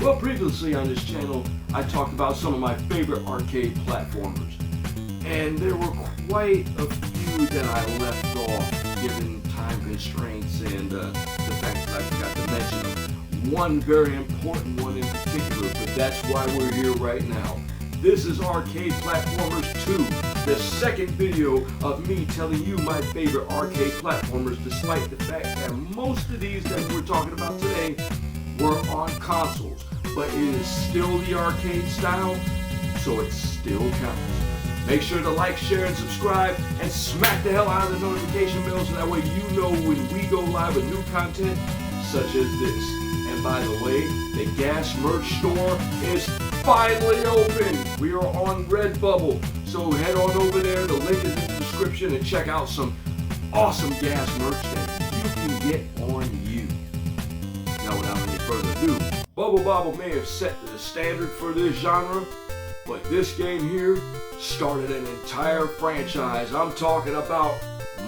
Well, previously on this channel, I talked about some of my favorite arcade platformers. And there were quite a few that I left off, given time constraints and the fact that I forgot to mention one very important one in particular, but that's why we're here right now. This is Arcade Platformers 2, the second video of me telling you my favorite arcade platformers, despite the fact that most of these that we're talking about today were on consoles. But it is still the arcade style, so it still counts. Make sure to like, share, and subscribe, and smack the hell out of the notification bell so that way you know when we go live with new content such as this. And by the way, the G.A.A.S merch store is finally open. We are on Redbubble, so head on over there. The link is in the description and check out some awesome G.A.A.S merch that you can get on you. Now, without any further ado, Bobble may have set the standard for this genre, but this game here started an entire franchise. I'm talking about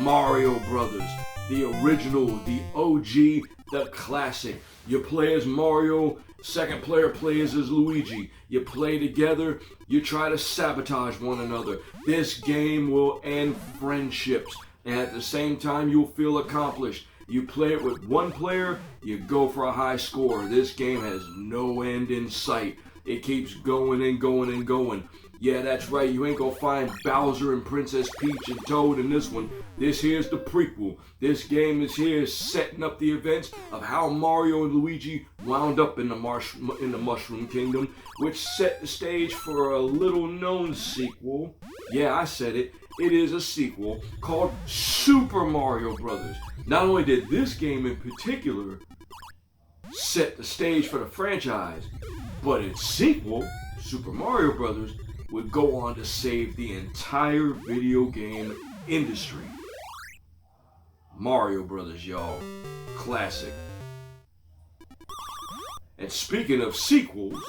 Mario Brothers, the original, the OG, the classic. You play as Mario, second player plays as Luigi. You play together, you try to sabotage one another. This game will end friendships, and at the same time you'll feel accomplished. You play it with one player, you go for a high score. This game has no end in sight. It keeps going and going and going. Yeah, that's right, you ain't gonna find Bowser and Princess Peach and Toad in this one. This here's the prequel. This game is here setting up the events of how Mario and Luigi wound up in the Mushroom Kingdom, which set the stage for a little known sequel. Yeah, I said it. It is a sequel called Super Mario Brothers. Not only did this game in particular set the stage for the franchise, but its sequel, Super Mario Brothers, would go on to save the entire video game industry. Mario Brothers, y'all. Classic. And speaking of sequels,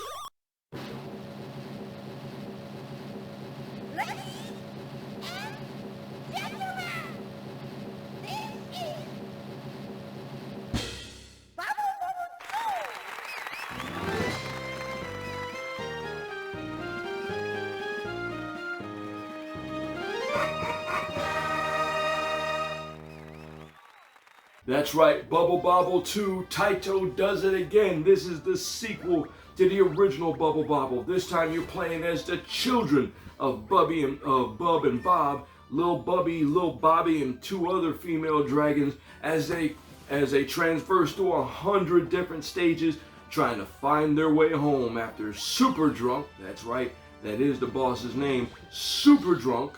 that's right, Bobble 2, Taito does it again. This is the sequel to the original Bobble. This time you're playing as the children of Bub and Bob, Lil Bobby, and two other female dragons as they transverse through 100 different stages, trying to find their way home after Super Drunk, that's right, that is the boss's name, Super Drunk,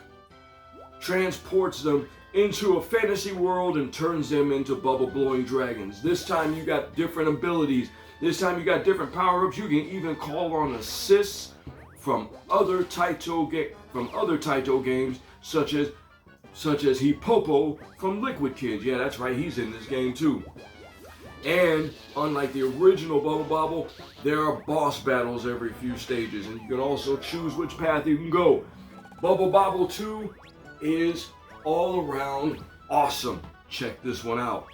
transports them into a fantasy world and turns them into bubble-blowing dragons. This time you got different abilities. This time you got different power-ups. You can even call on assists from other Taito games, such as Hipopo from Liquid Kids. Yeah, that's right, he's in this game too. And unlike the original Bobble, there are boss battles every few stages, and you can also choose which path you can go. Bobble 2 is all around awesome. Check this one out.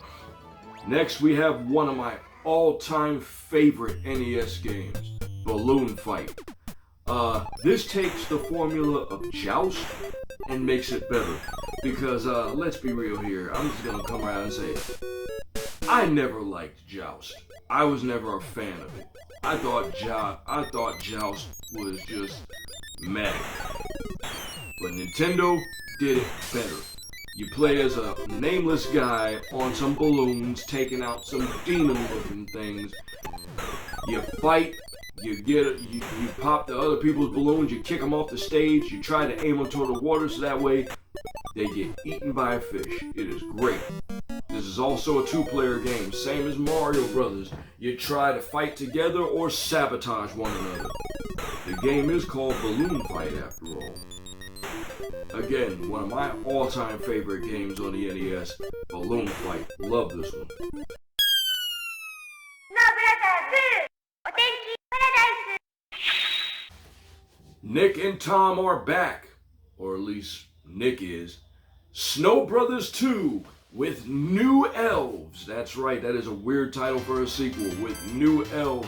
Next we have one of my all-time favorite NES games, Balloon Fight. This takes the formula of Joust and makes it better. Because let's be real here, I'm just gonna come around and say it. I never liked Joust. I was never a fan of it. I thought Joust was just meh. But Nintendo did it better. You play as a nameless guy on some balloons taking out some demon-looking things. You fight, you pop the other people's balloons, you kick them off the stage, you try to aim them toward the water so that way they get eaten by a fish. It is great. This is also a two-player game, same as Mario Brothers. You try to fight together or sabotage one another. The game is called Balloon Fight after all. Again, one of my all-time favorite games on the NES, Balloon Fight. Love this one. Nick and Tom are back, or at least Nick is. Snow Brothers 2 with New Elves. That's right, that is a weird title for a sequel, with New Elves.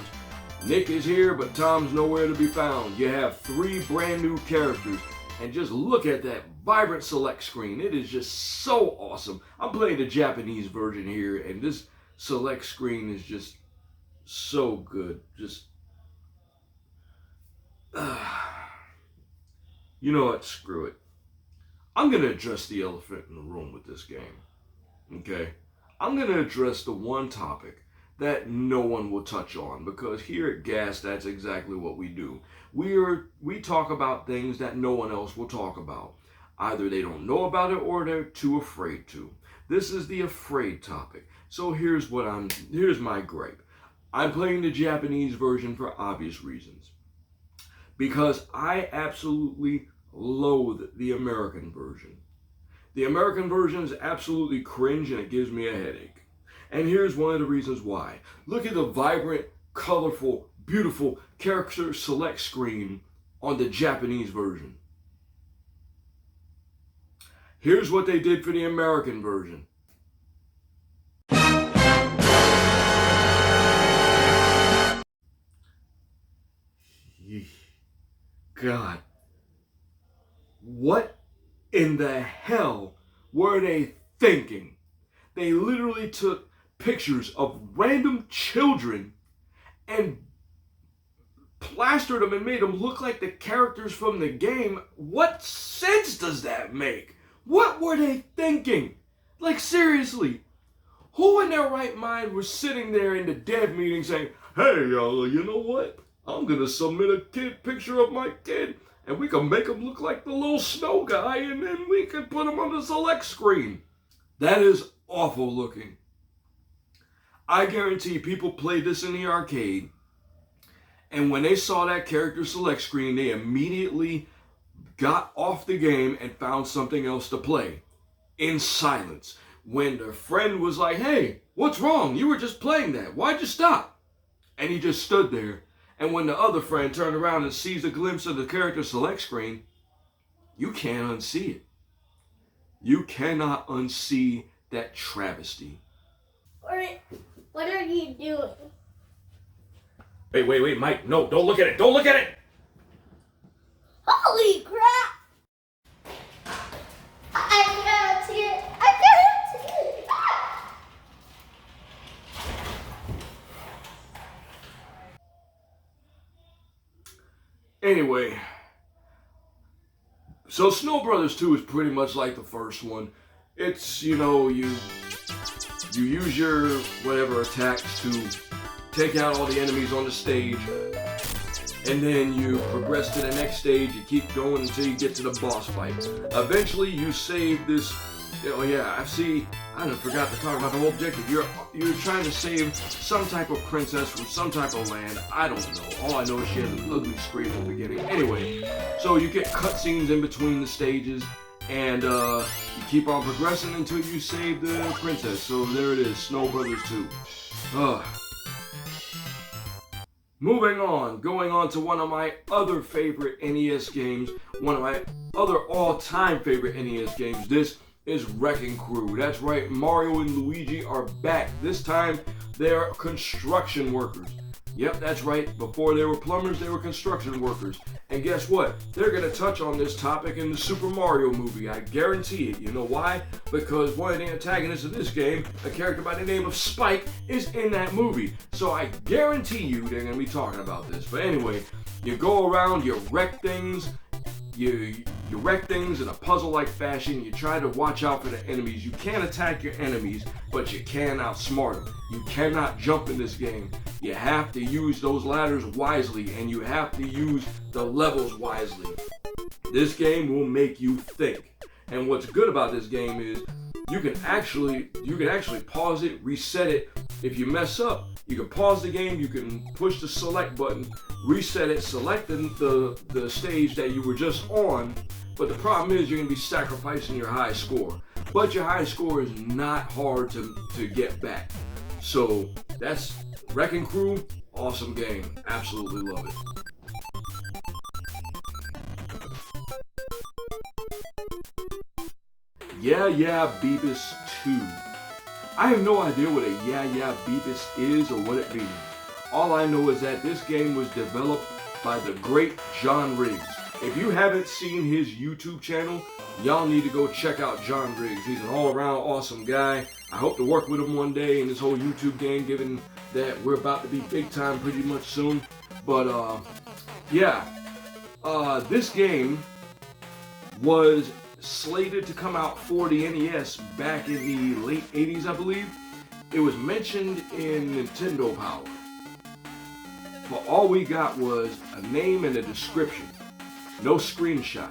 Nick is here, but Tom's nowhere to be found. You have 3 brand new characters, and just look at that vibrant select screen. It is just so awesome. I'm playing the Japanese version here, and this select screen is just so good. Just, you know what? Screw it. I'm going to address the elephant in the room with this game. Okay? I'm going to address the one topic that no one will touch on, because here at G.A.A.S, that's exactly what we do. We talk about things that no one else will talk about. Either they don't know about it or they're too afraid to. This is the afraid topic. So here's my gripe. I'm playing the Japanese version for obvious reasons. Because I absolutely loathe the American version. The American version is absolutely cringe and it gives me a headache. And here's one of the reasons why. Look at the vibrant, colorful, beautiful character select screen on the Japanese version. Here's what they did for the American version. God. What in the hell were they thinking? They literally took pictures of random children and plastered them and made them look like the characters from the game. What sense does that make? What were they thinking? Like, seriously, who in their right mind was sitting there in the dev meeting saying, hey, you know what? I'm going to submit a picture of my kid, and we can make him look like the little snow guy, and then we can put him on the select screen. That is awful looking. I guarantee people played this in the arcade, and when they saw that character select screen, they immediately got off the game and found something else to play in silence. When their friend was like, hey, what's wrong? You were just playing that. Why'd you stop? And he just stood there. And when the other friend turned around and sees a glimpse of the character select screen, you can't unsee it. You cannot unsee that travesty. What are you doing? Wait, Mike. No, don't look at it. Don't look at it. Holy crap! I can't see it. I can't see it. Anyway, so Snow Brothers 2 is pretty much like the first one. It's, you use your whatever attacks to take out all the enemies on the stage, and then you progress to the next stage. You keep going until you get to the boss fight. Eventually, you save this. Oh yeah, I forgot to talk about the whole objective. You're trying to save some type of princess from some type of land. I don't know. All I know is she has an ugly scream in the beginning. Anyway, so you get cutscenes in between the stages, and you keep on progressing until you save the princess. So there it is, Snow Brothers 2. Moving on, going on to one of my other favorite NES games, one of my other all-time favorite NES games. This is Wrecking Crew. That's right, Mario and Luigi are back. This time, they're construction workers. Yep, that's right. Before they were plumbers, they were construction workers. And guess what? They're going to touch on this topic in the Super Mario movie. I guarantee it. You know why? Because one of the antagonists of this game, a character by the name of Spike, is in that movie. So I guarantee you they're going to be talking about this. But anyway, you go around, you wreck things. You wreck things in a puzzle-like fashion. You try to watch out for the enemies. You can't attack your enemies, but you can outsmart them. You cannot jump in this game. You have to use those ladders wisely, and you have to use the levels wisely. This game will make you think. And what's good about this game is you can actually pause it, reset it. If you mess up, you can pause the game, you can push the select button, reset it, select the stage that you were just on, but the problem is you're going to be sacrificing your high score. But your high score is not hard to get back. So that's Wrecking Crew, awesome game, absolutely love it. Yeah, BIBUS 2. I have no idea what a Yeah, BIBUS is or what it means. All I know is that this game was developed by the great John Riggs. If you haven't seen his YouTube channel, y'all need to go check out John Riggs. He's an all-around awesome guy. I hope to work with him one day in this whole YouTube game, given that we're about to be big time pretty much soon. But yeah, this game was slated to come out for the NES back in the late 80s, I believe. It was mentioned in Nintendo Power. But all we got was a name and a description. No screenshot.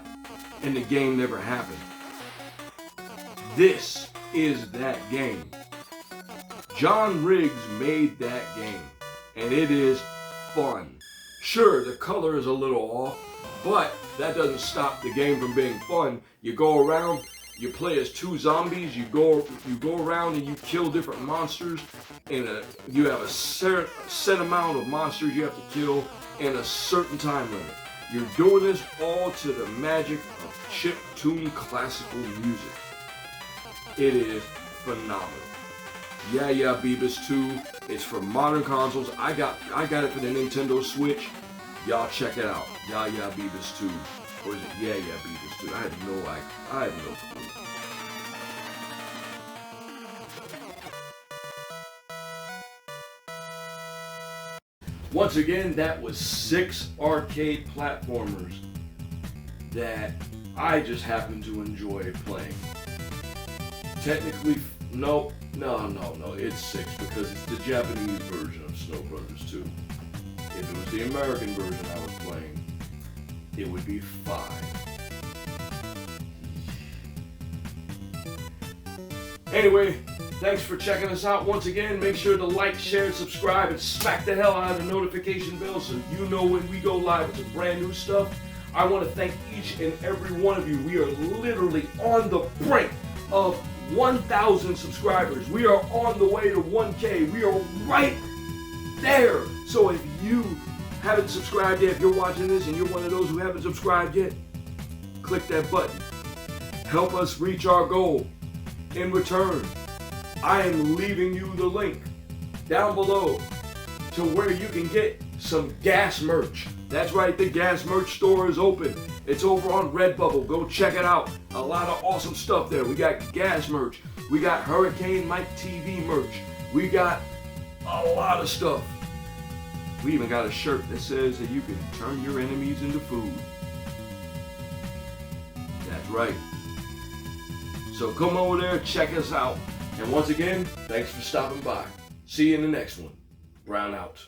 And the game never happened. This is that game. John Riggs made that game. And it is fun. Sure, the color is a little off, but that doesn't stop the game from being fun. You go around, you play as two zombies, you go around and you kill different monsters, and you have a set amount of monsters you have to kill in a certain time limit. You're doing this all to the magic of chiptune classical music. It is phenomenal. Yeah, BIBUS 2. It's for modern consoles. I got it for the Nintendo Switch. Y'all check it out. Yeah, BIBUS 2. Or is it Yeah, BIBUS 2? I had no clue. Once again, that was 6 arcade platformers that I just happen to enjoy playing. Technically, no, it's 6 because it's the Japanese version of Snow Brothers 2. If it was the American version I was playing, it would be 5. Anyway, thanks for checking us out once again. Make sure to like, share, and subscribe, and smack the hell out of the notification bell so you know when we go live with some brand new stuff. I want to thank each and every one of you. We are literally on the brink of 1,000 subscribers. We are on the way to 1K. We are right there. So if you haven't subscribed yet, if you're watching this and you're one of those who haven't subscribed yet, click that button. Help us reach our goal. In return, I am leaving you the link down below to where you can get some G.A.A.S merch. That's right, the G.A.A.S merch store is open. It's over on Redbubble. Go check it out. A lot of awesome stuff there. We got G.A.A.S merch. We got Hurricane Mike TV merch. We got a lot of stuff. We even got a shirt that says that you can turn your enemies into food. That's right. So come over there, check us out. And once again, thanks for stopping by. See you in the next one. Brown out.